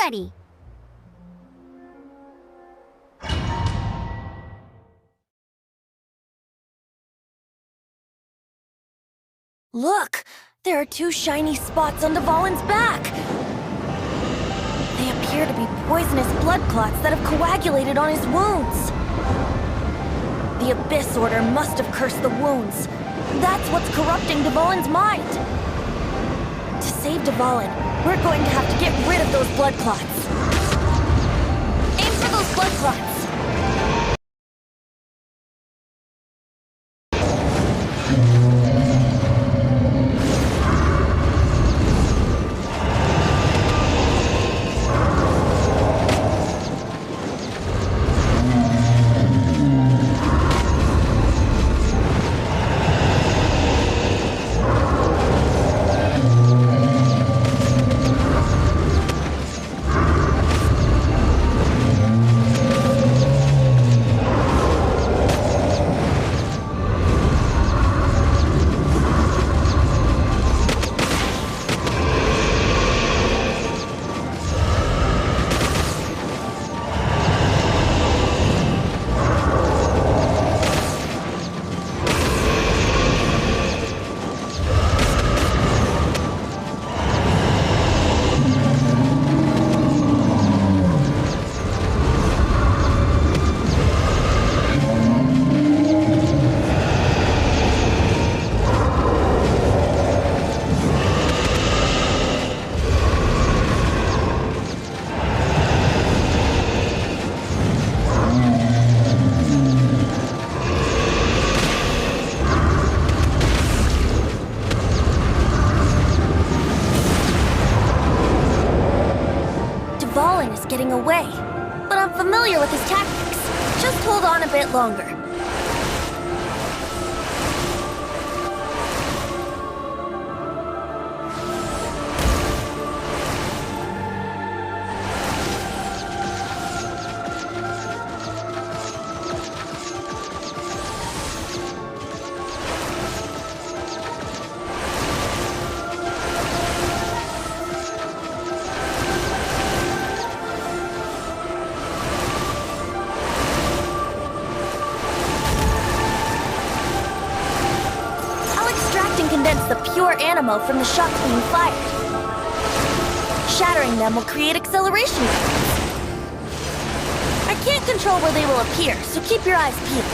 ready. Look! There are two shiny spots on Dvalin's back! They appear to be poisonous blood clots that have coagulated on his wounds. The Abyss Order must have cursed the wounds. That's what's corrupting Dvalin's mind. To save Dvalin, we're going to have to get rid of those blood clots. Aim for those blood clots! Getting away, but I'm familiar with his tactics. Just hold on a bit longer. Condense the pure animal from the shots being fired. Shattering them will create acceleration currents. I can't control where they will appear, so keep your eyes peeled.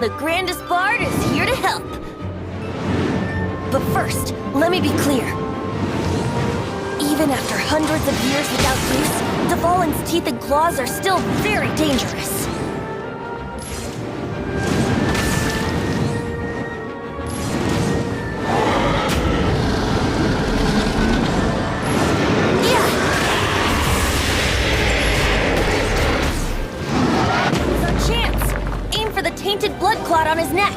The grandest bard is here to help. But first, let me be clear. Even after hundreds of years without use, Dvalin's teeth and claws are still very dangerous. Here's our chance. Aim for the tainted blood clot on his neck.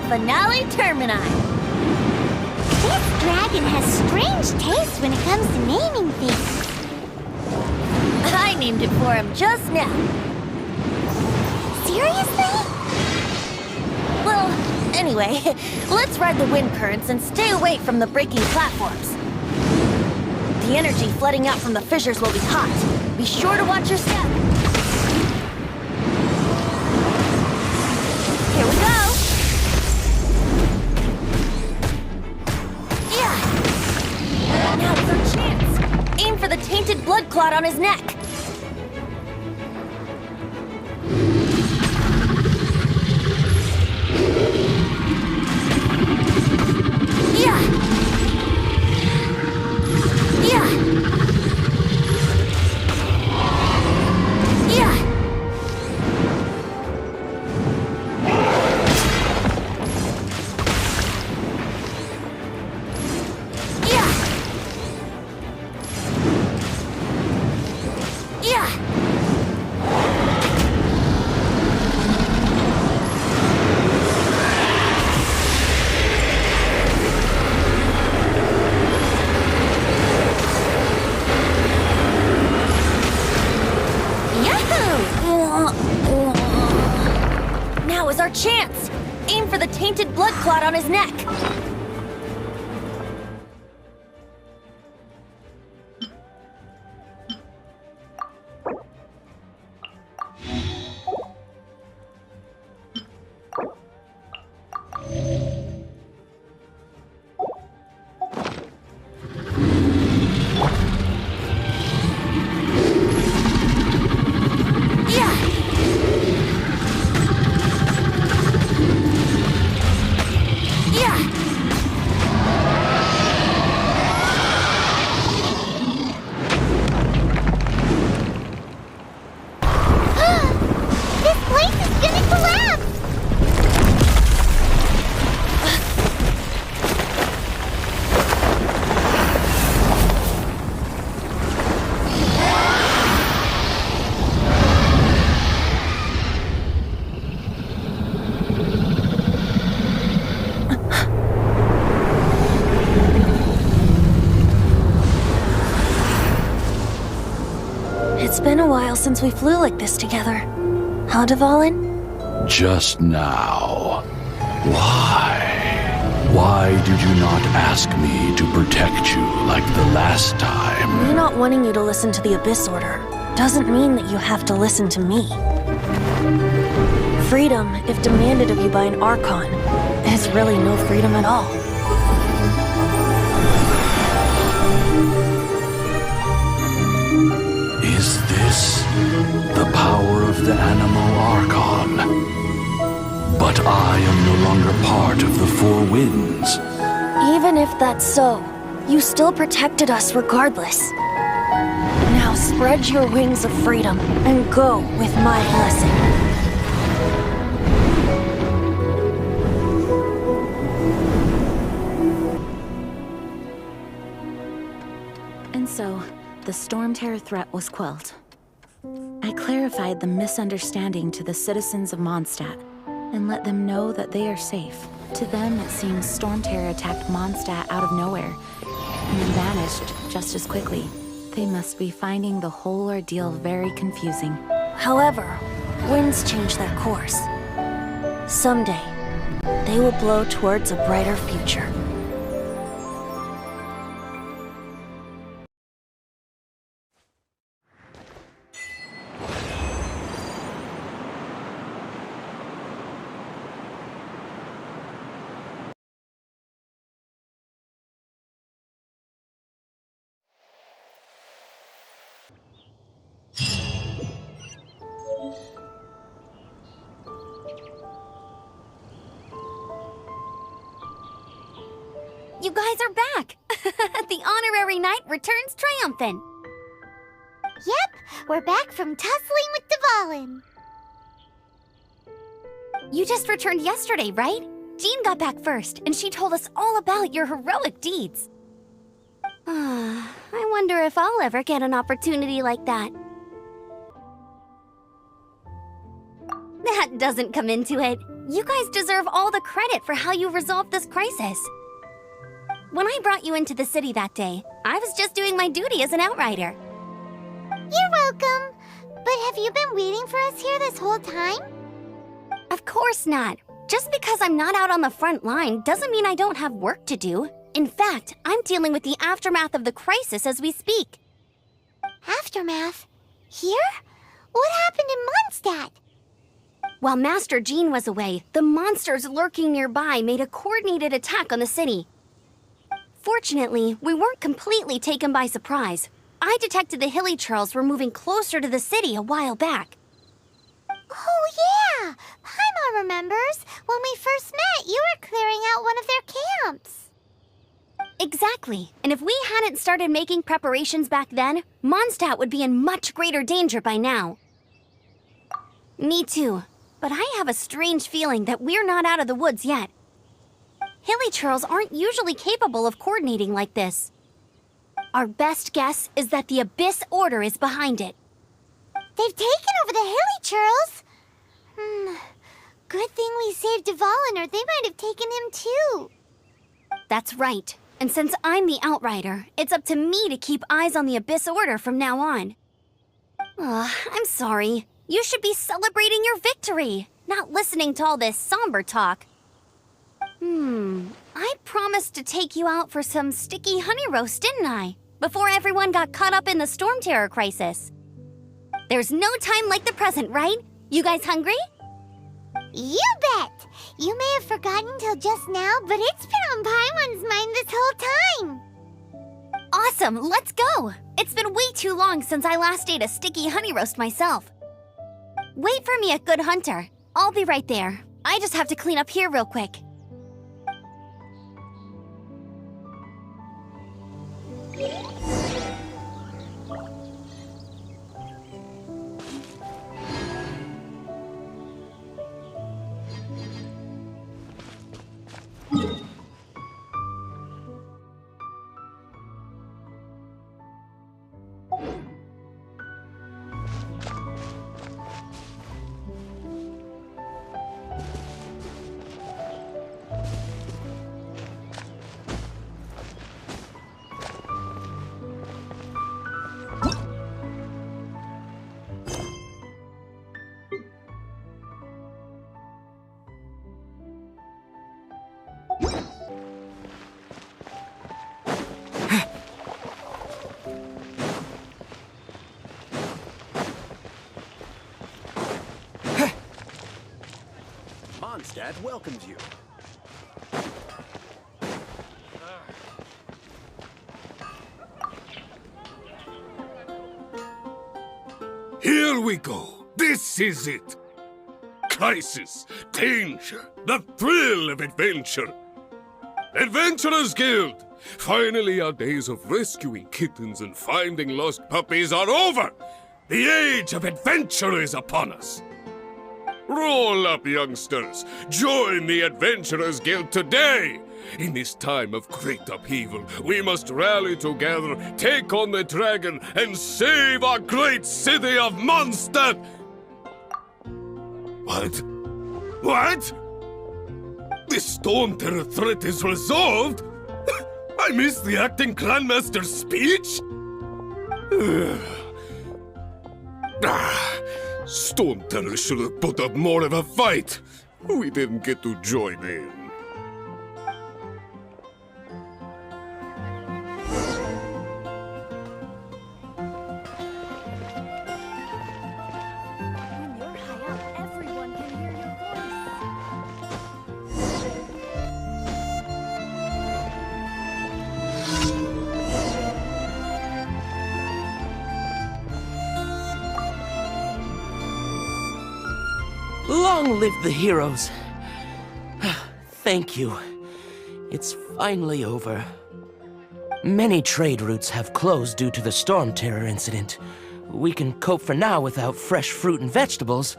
Finale Termini. This dragon has strange taste when it comes to naming things. I named it for him just now. Seriously? Well, anyway, let's ride the wind currents and stay away from the breaking platforms. The energy flooding out from the fissures will be hot. Be sure to watch your step. Here we go. Now is our chance. Aim for the tainted blood clot on his neck. Yeah. Now is our chance! Aim for the tainted blood clot on his neck! It's been a while since we flew like this together. Huh, Dvalin? Just now. Why? Why did you not ask me to protect you like the last time? Me not wanting you to listen to the Abyss Order doesn't mean that you have to listen to me. Freedom, if demanded of you by an Archon, is really no freedom at all. Is this the power of the Animal Archon? But I am no longer part of the Four Winds. Even if that's so, you still protected us regardless. Now spread your wings of freedom and go with my blessing. And so, the Stormterror threat was quelled. I clarified the misunderstanding to the citizens of Mondstadt and let them know that they are safe. To them, it seems Stormterror attacked Mondstadt out of nowhere and then vanished just as quickly. They must be finding the whole ordeal very confusing. However, winds change their course. Someday, they will blow towards a brighter future. You guys are back! The honorary knight returns triumphant. Yep, we're back from tussling with Dvalin. You just returned yesterday, right? Jean got back first, and she told us all about your heroic deeds. I wonder if I'll ever get an opportunity like that. That doesn't come into it. You guys deserve all the credit for how you resolved this crisis. When I brought you into the city that day, I was just doing my duty as an outrider. You're welcome. But have you been waiting for us here this whole time? Of course not. Just because I'm not out on the front line doesn't mean I don't have work to do. In fact, I'm dealing with the aftermath of the crisis as we speak. Aftermath? Here? What happened in Mondstadt? While Master Jean was away, the monsters lurking nearby made a coordinated attack on the city. Fortunately, we weren't completely taken by surprise. I detected the Hilly Churls were moving closer to the city a while back. Oh yeah! Paimon remembers. When we first met, you were clearing out one of their camps. Exactly. And if we hadn't started making preparations back then, Mondstadt would be in much greater danger by now. Me too. But I have a strange feeling that we're not out of the woods yet. Hilly Churls aren't usually capable of coordinating like this. Our best guess is that the Abyss Order is behind it. They've taken over the Hilly Churls? Good thing we saved Dvalin, or they might have taken him too. That's right. And since I'm the Outrider, it's up to me to keep eyes on the Abyss Order from now on. I'm sorry. You should be celebrating your victory, not listening to all this somber talk. I promised to take you out for some sticky honey roast, didn't I? Before everyone got caught up in the Stormterror crisis. There's no time like the present, right? You guys hungry? You bet! You may have forgotten till just now, but it's been on Paimon's mind this whole time. Awesome, let's go! It's been way too long since I last ate a sticky honey roast myself. Wait for me at Good Hunter. I'll be right there. I just have to clean up here real quick. Mondstadt welcomes you. Here we go. This is it. Crisis, danger, the thrill of adventure. Adventurers Guild! Finally, our days of rescuing kittens and finding lost puppies are over! The age of adventure is upon us! Roll up, youngsters! Join the Adventurers Guild today! In this time of great upheaval, we must rally together, take on the dragon, and save our great city of Mondstadt! What? What? The Stormterror threat is resolved? I missed the acting Clanmaster's speech? Stormterror should have put up more of a fight. We didn't get to join in. When you're high up, everyone can hear your voice. Long live the heroes. Thank you. It's finally over. Many trade routes have closed due to the Stormterror incident. We can cope for now without fresh fruit and vegetables.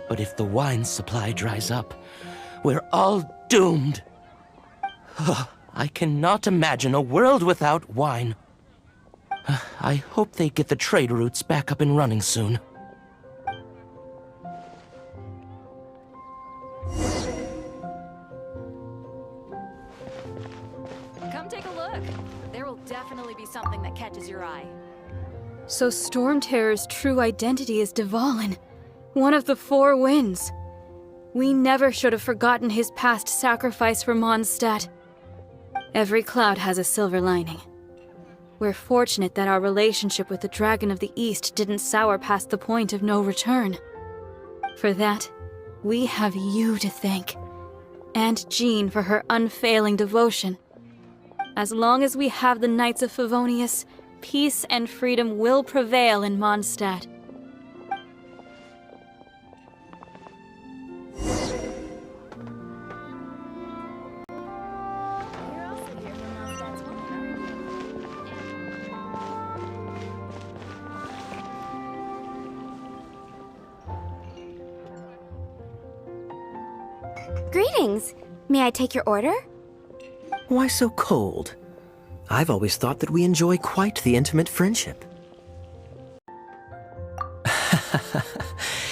But if the wine supply dries up, we're all doomed. I cannot imagine a world without wine. I hope they get the trade routes back up and running soon. Come take a look. There will definitely be something that catches your eye. So Stormterror's true identity is Dvalin, one of the Four Winds. We never should have forgotten his past sacrifice for Mondstadt. Every cloud has a silver lining. We're fortunate that our relationship with the Dragon of the East didn't sour past the point of no return. For that, we have you to thank, and Jean for her unfailing devotion. As long as we have the Knights of Favonius, peace and freedom will prevail in Mondstadt. You're also here for Mondstadt's wine. Greetings. May I take your order? Why so cold? I've always thought that we enjoy quite the intimate friendship.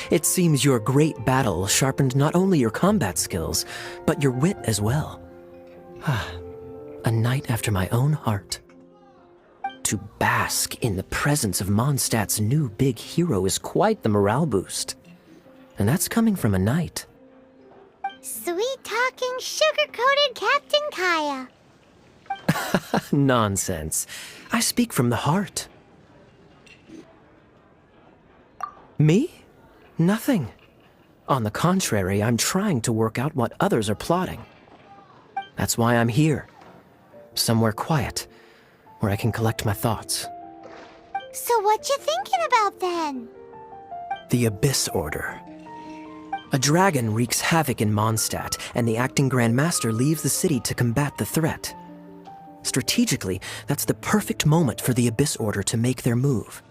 It seems your great battle sharpened not only your combat skills, but your wit as well. A knight after my own heart. To bask in the presence of Mondstadt's new big hero is quite the morale boost. And that's coming from a knight. Sweet-talking, sugar-coated Captain Kaya. Nonsense. I speak from the heart. Me? Nothing. On the contrary, I'm trying to work out what others are plotting. That's why I'm here. Somewhere quiet, where I can collect my thoughts. So what you thinking about then? The Abyss Order. A dragon wreaks havoc in Mondstadt, and the acting Grand Master leaves the city to combat the threat. Strategically, that's the perfect moment for the Abyss Order to make their move.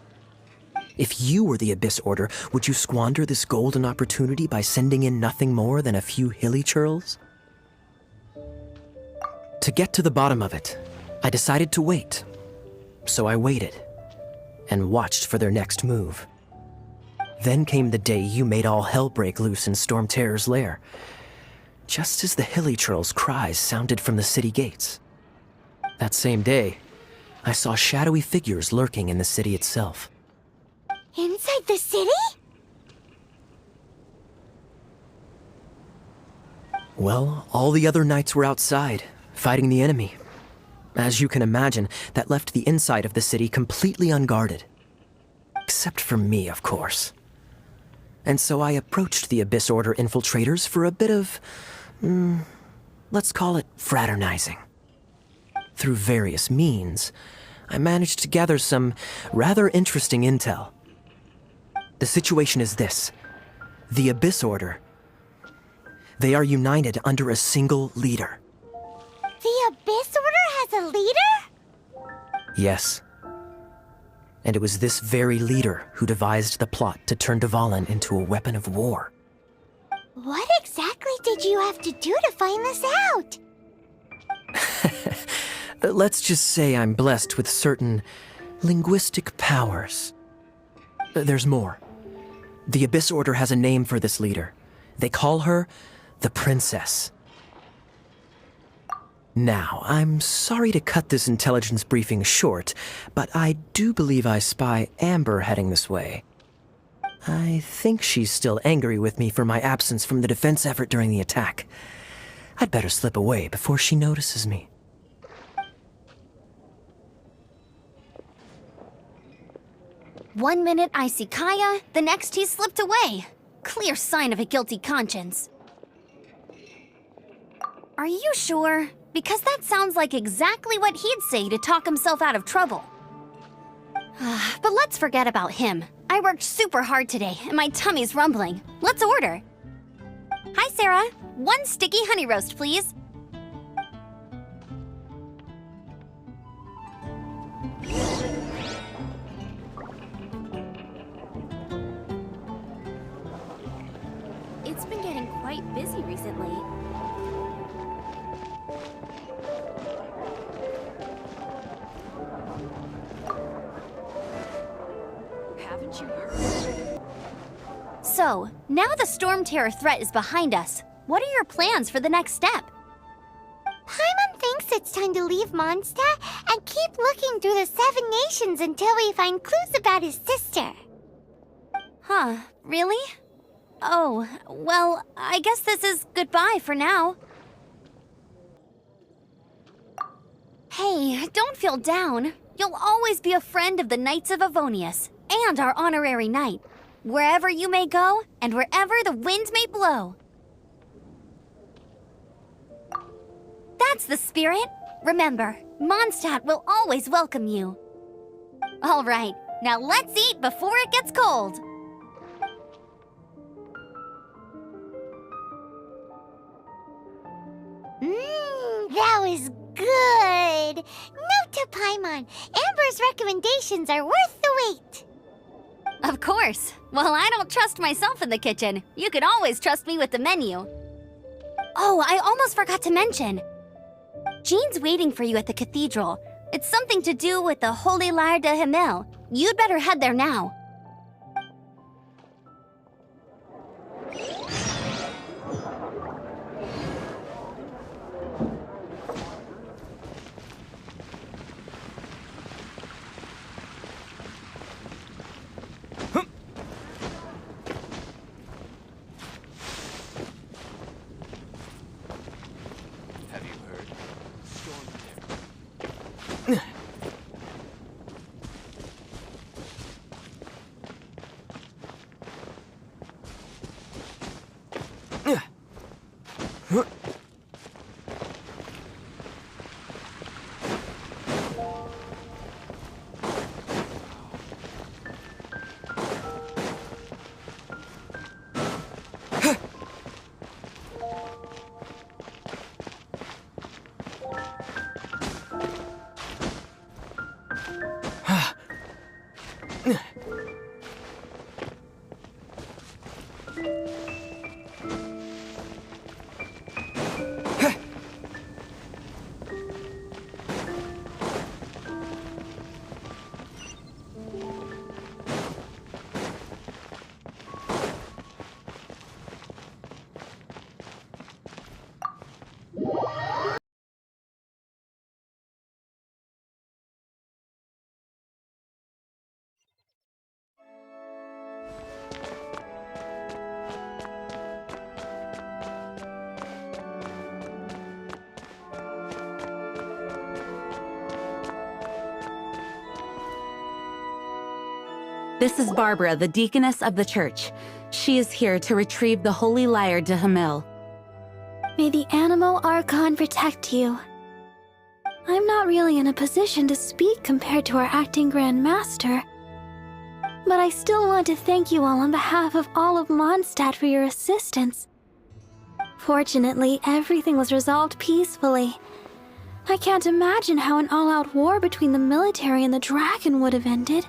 If you were the Abyss Order, would you squander this golden opportunity by sending in nothing more than a few hilly churls? To get to the bottom of it, I decided to wait. So I waited, and watched for their next move. Then came the day you made all hell break loose in Stormterror's lair, just as the hilly churls' cries sounded from the city gates. That same day, I saw shadowy figures lurking in the city itself. Inside the city? Well, all the other knights were outside, fighting the enemy. As you can imagine, that left the inside of the city completely unguarded. Except for me, of course. And so I approached the Abyss Order infiltrators for a bit of, let's call it fraternizing. Through various means, I managed to gather some rather interesting intel. The situation is this. The Abyss Order, they are united under a single leader. The Abyss Order has a leader? Yes. And it was this very leader who devised the plot to turn Dvalin into a weapon of war. What exactly did you have to do to find this out? Let's just say I'm blessed with certain linguistic powers. There's more. The Abyss Order has a name for this leader. They call her the Princess. Now, I'm sorry to cut this intelligence briefing short, but I do believe I spy Amber heading this way. I think she's still angry with me for my absence from the defense effort during the attack. I'd better slip away before she notices me. One minute I see Kaya, the next he's slipped away. Clear sign of a guilty conscience. Are you sure? Because that sounds like exactly what he'd say to talk himself out of trouble. But let's forget about him. I worked super hard today, and my tummy's rumbling. Let's order. Hi, Sarah. 1 sticky honey roast, please. It's been getting quite busy recently. Haven't you heard? So, now the Stormterror threat is behind us. What are your plans for the next step? Paimon thinks it's time to leave Mondstadt and keep looking through the 7 nations until we find clues about his sister. Huh, really? Oh, well, I guess this is goodbye for now. Hey, don't feel down. You'll always be a friend of the Knights of Avonius, and our honorary knight. Wherever you may go, and wherever the wind may blow. That's the spirit. Remember, Mondstadt will always welcome you. All right, now let's eat before it gets cold. That was good. Note to Paimon, Amber's recommendations are worth the wait. Of course. Well, I don't trust myself in the kitchen. You can always trust me with the menu. Oh, I almost forgot to mention. Jean's waiting for you at the cathedral. It's something to do with the Holy Lair de Himmel. You'd better head there now. Have you heard? Stormterror. This is Barbara, the deaconess of the church. She is here to retrieve the Holy Lair de Himmel. May the Animo Archon protect you. I'm not really in a position to speak compared to our acting Grand Master, but I still want to thank you all on behalf of all of Mondstadt for your assistance. Fortunately, everything was resolved peacefully. I can't imagine how an all-out war between the military and the dragon would have ended.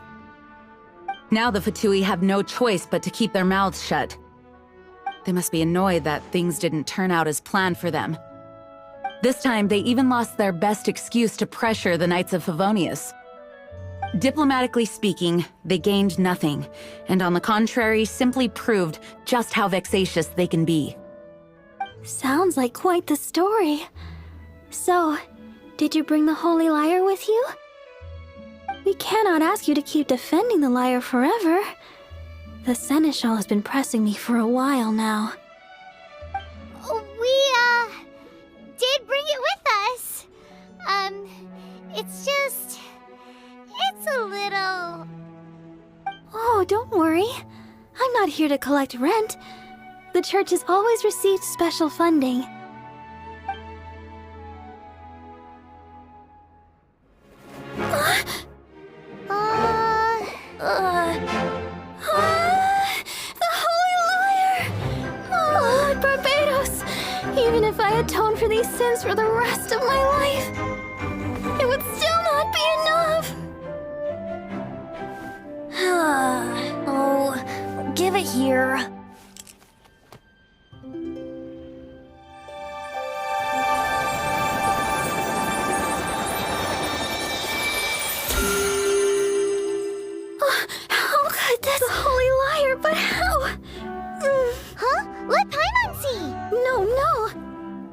Now the Fatui have no choice but to keep their mouths shut. They must be annoyed that things didn't turn out as planned for them. This time, they even lost their best excuse to pressure the Knights of Favonius. Diplomatically speaking, they gained nothing, and on the contrary, simply proved just how vexatious they can be. Sounds like quite the story. So, did you bring the Holy Lyre with you? We cannot ask you to keep defending the lyre forever. The Seneschal has been pressing me for a while now. We, did bring it with us. It's just... it's a little... Oh, don't worry. I'm not here to collect rent. The church has always received special funding. The Holy Lyre! Oh, Lord Barbados! Even if I atone for these sins for the rest of my life, it would still not be enough! Oh, give it here. How could this Holy Lyre, but how? Huh? Let Paimon see! No.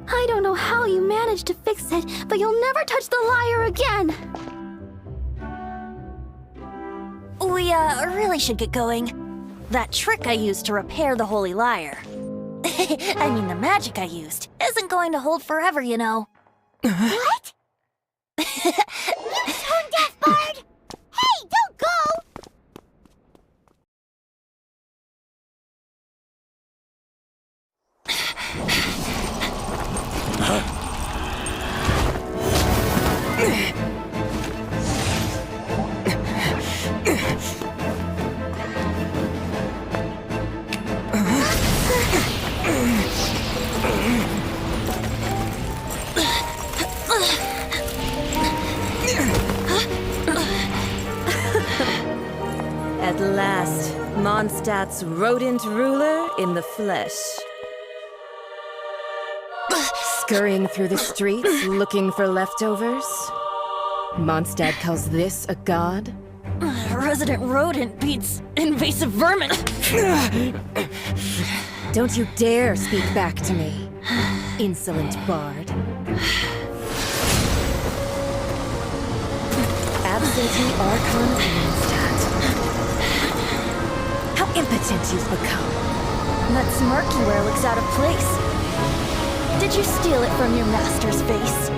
I don't know how you managed to fix it, but you'll never touch the lyre again! We, really should get going. That trick I used to repair the Holy Lyre. I mean, the magic I used isn't going to hold forever, you know. What? You tone deaf, Bard! Hey, don't go! At last, Mondstadt's rodent ruler in the flesh. Scurrying through the streets looking for leftovers? Mondstadt calls this a god? Resident rodent beats invasive vermin. Don't you dare speak back to me, insolent bard. Absentee Archon of Mondstadt. How impotent you've become. That smirk you wear looks out of place. Did you steal it from your master's face?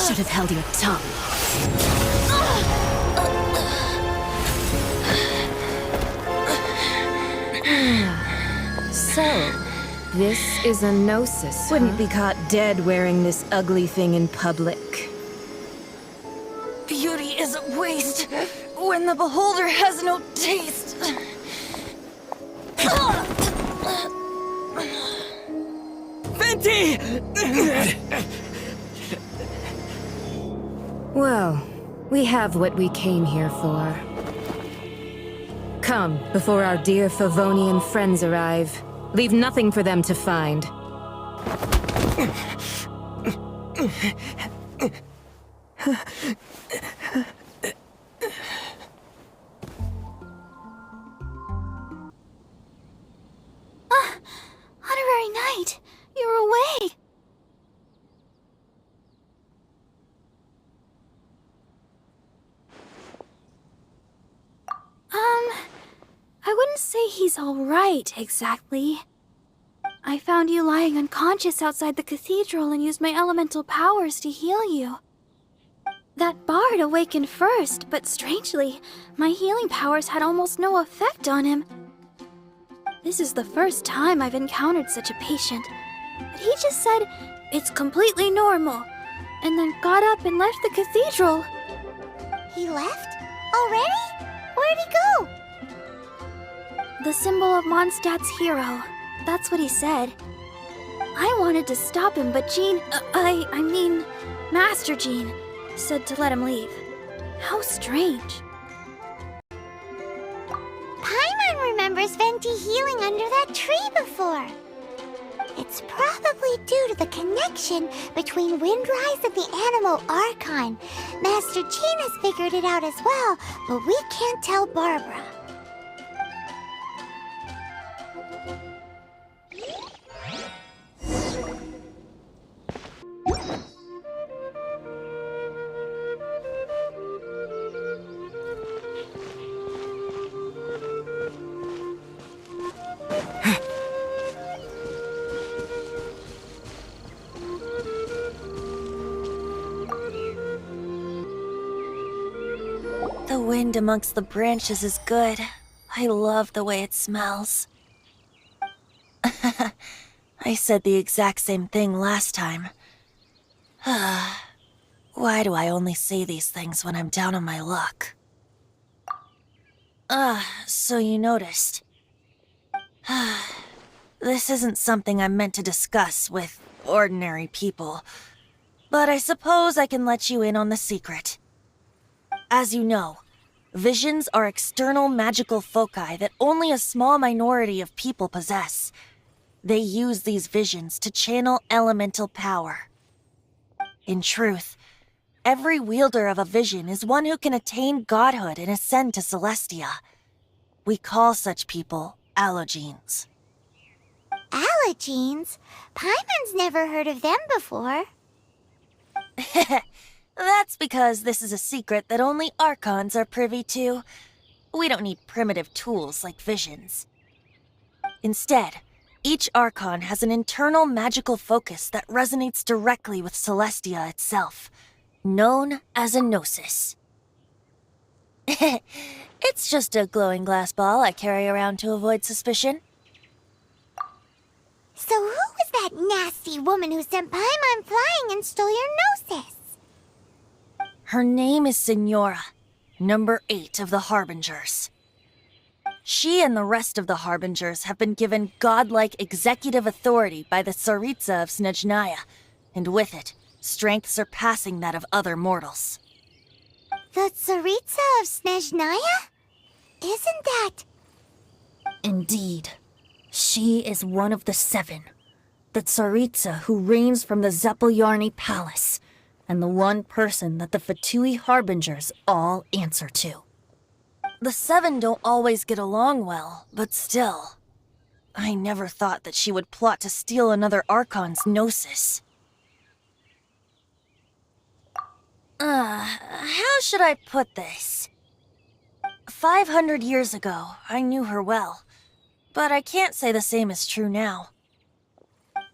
Should have held your tongue. So, this is a gnosis. Wouldn't be caught dead wearing this ugly thing in public. Beauty is a waste when the beholder has no taste. Venti! Well, we have what we came here for. Come, before our dear Favonian friends arrive. Leave nothing for them to find. Honorary Knight, you're awake! I wouldn't say he's alright, exactly. I found you lying unconscious outside the cathedral and used my elemental powers to heal you. That bard awakened first, but strangely, my healing powers had almost no effect on him. This is the first time I've encountered such a patient, but he just said it's completely normal, and then got up and left the cathedral. He left? Already? Where'd he go? The symbol of Mondstadt's hero. That's what he said. I wanted to stop him, but Jean, I mean, Master Jean, said to let him leave. How strange. Paimon remembers Venti healing under that tree before. It's probably due to the connection between Windrise and the Animal Archon. Master Jean has figured it out as well, but we can't tell Barbara. The wind amongst the branches is good. I love the way it smells. I said the exact same thing last time. Why do I only say these things when I'm down on my luck? So you noticed. This isn't something I'm meant to discuss with ordinary people, but I suppose I can let you in on the secret. As you know, visions are external magical foci that only a small minority of people possess. They use these visions to channel elemental power. In truth, every wielder of a vision is one who can attain godhood and ascend to Celestia. We call such people allogenes. Allogenes? Paimon's never heard of them before. That's because this is a secret that only Archons are privy to. We don't need primitive tools like visions. Instead, each Archon has an internal magical focus that resonates directly with Celestia itself, known as a gnosis. It's just a glowing glass ball I carry around to avoid suspicion. So who was that nasty woman who sent Paimon flying and stole your gnosis? Her name is Signora, number 8 of the Harbingers. She and the rest of the Harbingers have been given godlike executive authority by the Tsaritsa of Snezhnaya, and with it, strength surpassing that of other mortals. The Tsaritsa of Snezhnaya? Isn't that... Indeed. She is one of the 7, the Tsaritsa who reigns from the Zeppeljärni Palace, and the one person that the Fatui Harbingers all answer to. The 7 don't always get along well, but still. I never thought that she would plot to steal another Archon's gnosis. How should I put this? 500 years ago, I knew her well, but I can't say the same is true now.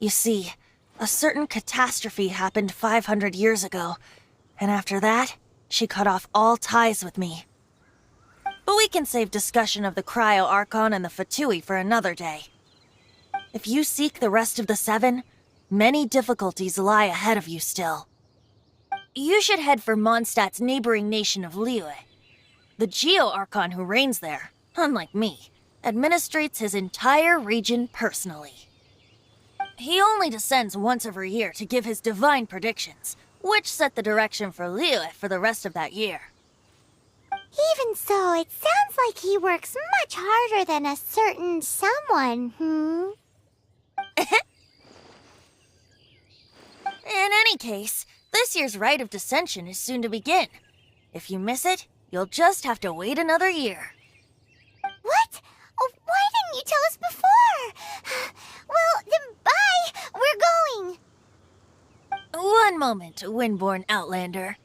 You see, a certain catastrophe happened 500 years ago, and after that, she cut off all ties with me. But we can save discussion of the Cryo Archon and the Fatui for another day. If you seek the rest of the 7, many difficulties lie ahead of you still. You should head for Mondstadt's neighboring nation of Liyue. The Geo-Archon who reigns there, unlike me, administrates his entire region personally. He only descends once every year to give his divine predictions, which set the direction for Liyue for the rest of that year. Even so, it sounds like he works much harder than a certain someone, In any case, this year's Rite of Descension is soon to begin. If you miss it, you'll just have to wait another year. What? Oh, why didn't you tell us before? Well, then bye! We're going! One moment, Windborn Outlander.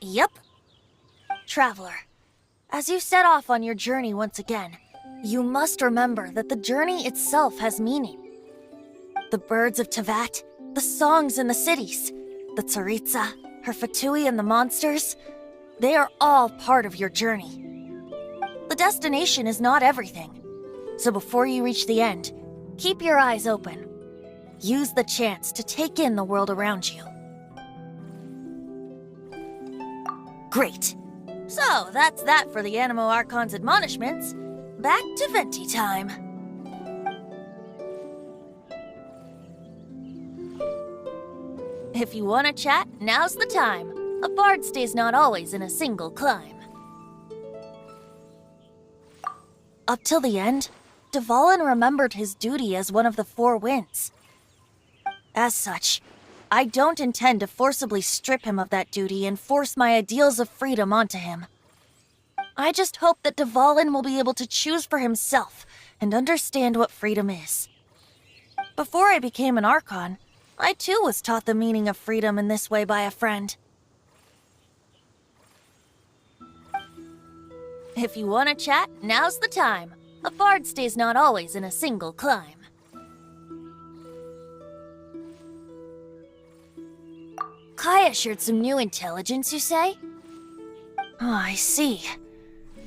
Yep. Traveler, as you set off on your journey once again, you must remember that the journey itself has meaning. The birds of Tevat, the songs in the cities, the Tsaritsa, her Fatui and the monsters, they are all part of your journey. The destination is not everything, so before you reach the end, keep your eyes open. Use the chance to take in the world around you. Great. So, that's that for the Animo Archon's admonishments. Back to Venti time. If you want to chat, now's the time. A bard stays not always in a single climb. Up till the end, Dvalin remembered his duty as one of the 4 winds. As such, I don't intend to forcibly strip him of that duty and force my ideals of freedom onto him. I just hope that Dvalin will be able to choose for himself and understand what freedom is. Before I became an Archon, I too was taught the meaning of freedom in this way by a friend. If you want to chat, now's the time. A bard stays not always in a single climb. Kaya shared some new intelligence, you say? Oh, I see.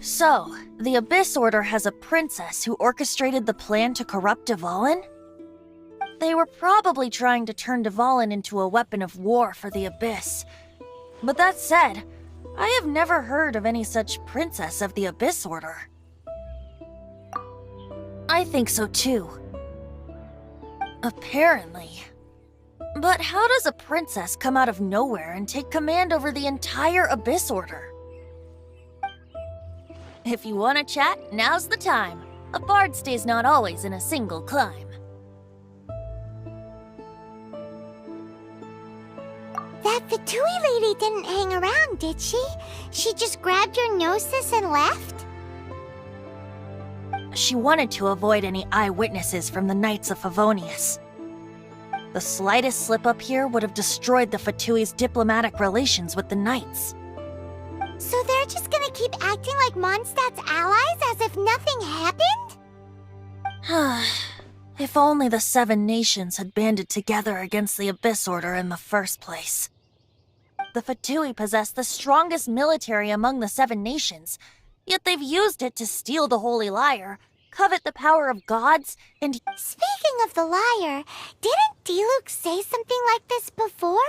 So, the Abyss Order has a princess who orchestrated the plan to corrupt Dvalin? They were probably trying to turn Dvalin into a weapon of war for the Abyss. But that said, I have never heard of any such princess of the Abyss Order. I think so too. Apparently. But how does a princess come out of nowhere and take command over the entire Abyss Order? If you want to chat, now's the time. A bard stays not always in a single clime. That Fatui lady didn't hang around, did she? She just grabbed your gnosis and left? She wanted to avoid any eyewitnesses from the Knights of Favonius. The slightest slip-up here would have destroyed the Fatui's diplomatic relations with the Knights. So they're just gonna keep acting like Mondstadt's allies as if nothing happened? If only the 7 nations had banded together against the Abyss Order in the first place. The Fatui possess the strongest military among the 7 nations, yet they've used it to steal the Holy Lyre, covet the power of gods, and— Speaking of the Lyre, didn't Diluc say something like this before?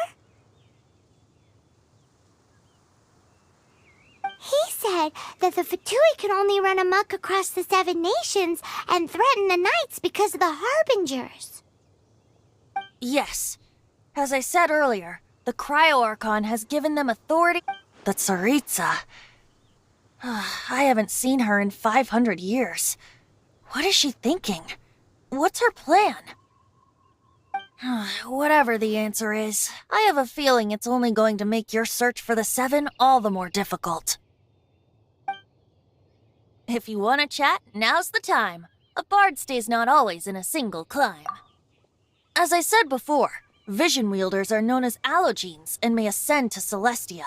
He said that the Fatui can only run amok across the 7 nations and threaten the Knights because of the Harbingers. Yes. As I said earlier, the Cryo-Archon has given them authority— The Tsaritsa. I haven't seen her in 500 years. What is she thinking? What's her plan? Whatever the answer is, I have a feeling it's only going to make your search for the 7 all the more difficult. If you want to chat, now's the time. A bard stays not always in a single clime. As I said before, vision wielders are known as allogenes and may ascend to Celestia.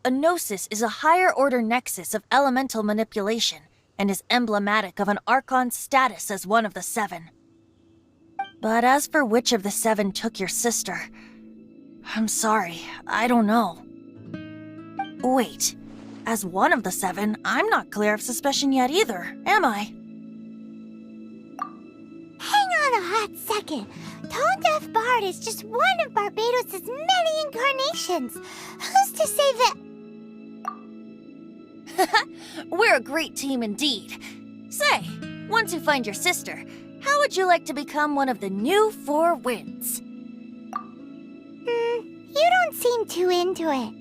A gnosis is a higher-order nexus of elemental manipulation and is emblematic of an Archon's status as one of the 7. But as for which of the 7 took your sister, I'm sorry, I don't know. Wait, as one of the 7, I'm not clear of suspicion yet either, am I? Hang on a hot second. Tone Deaf Bard is just one of Barbados' many incarnations. Who's to say that— We're a great team indeed. Say, once you find your sister, how would you like to become one of the new 4 winds? You don't seem too into it.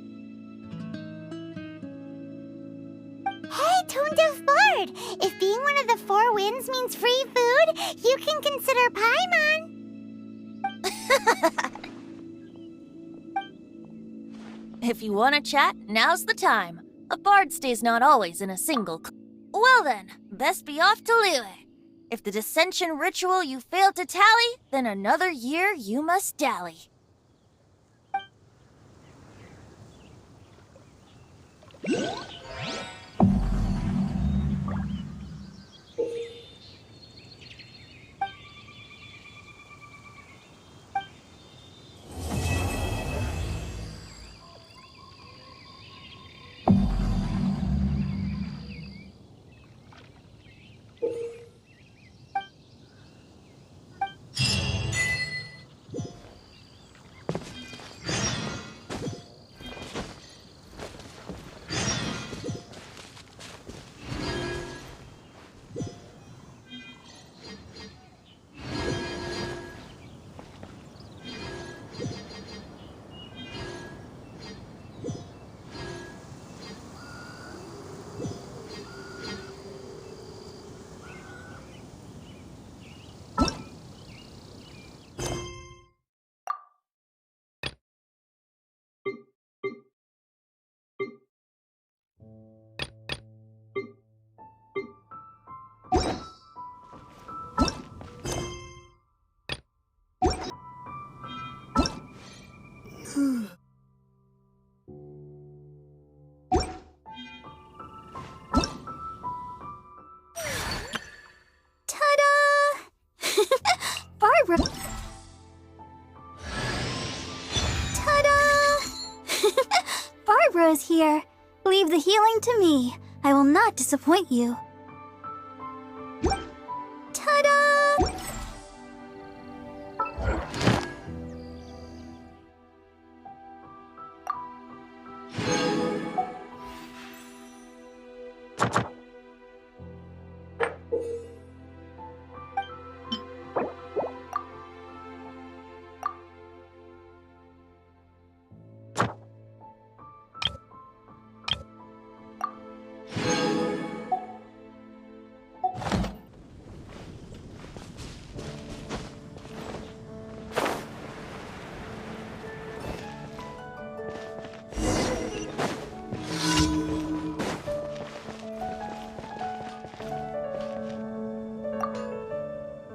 Hey, Tone Deaf Bard! If being one of the 4 winds means free food, you can consider Paimon. If you want to chat, now's the time. A bard stays not always in a single Well then, best be off to Liyue. If the dissension ritual you failed to tally, then another year you must dally. Ta-da! Barbara's here. Leave the healing to me. I will not disappoint you. Ta-da!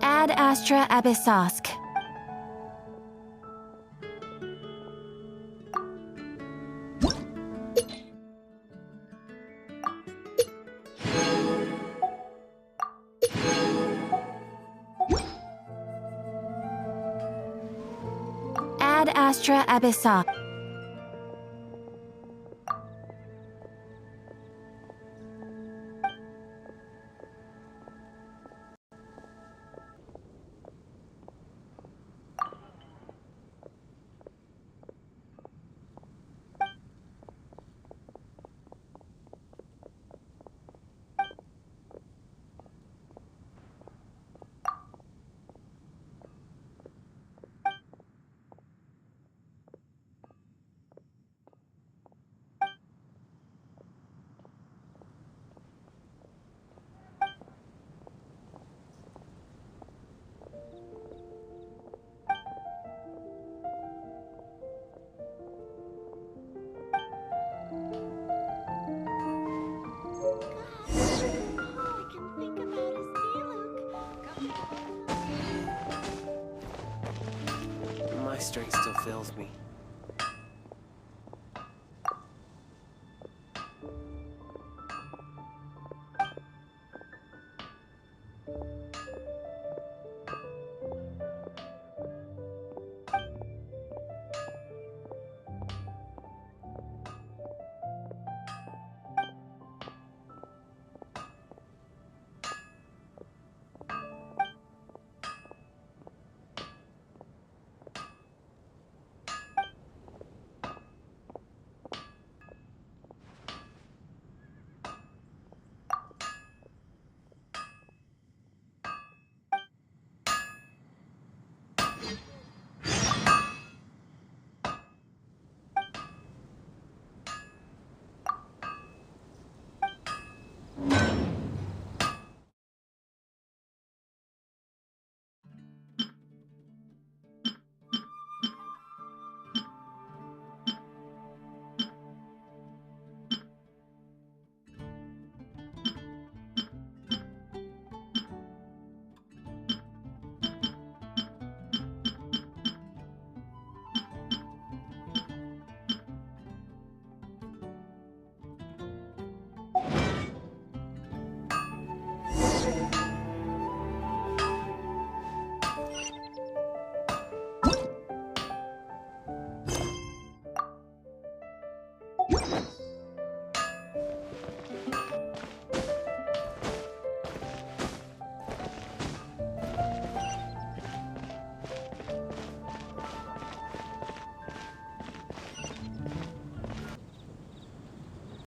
Ad Astra Abyssosk. Ad Astra Abyssosk. My strength still fails me.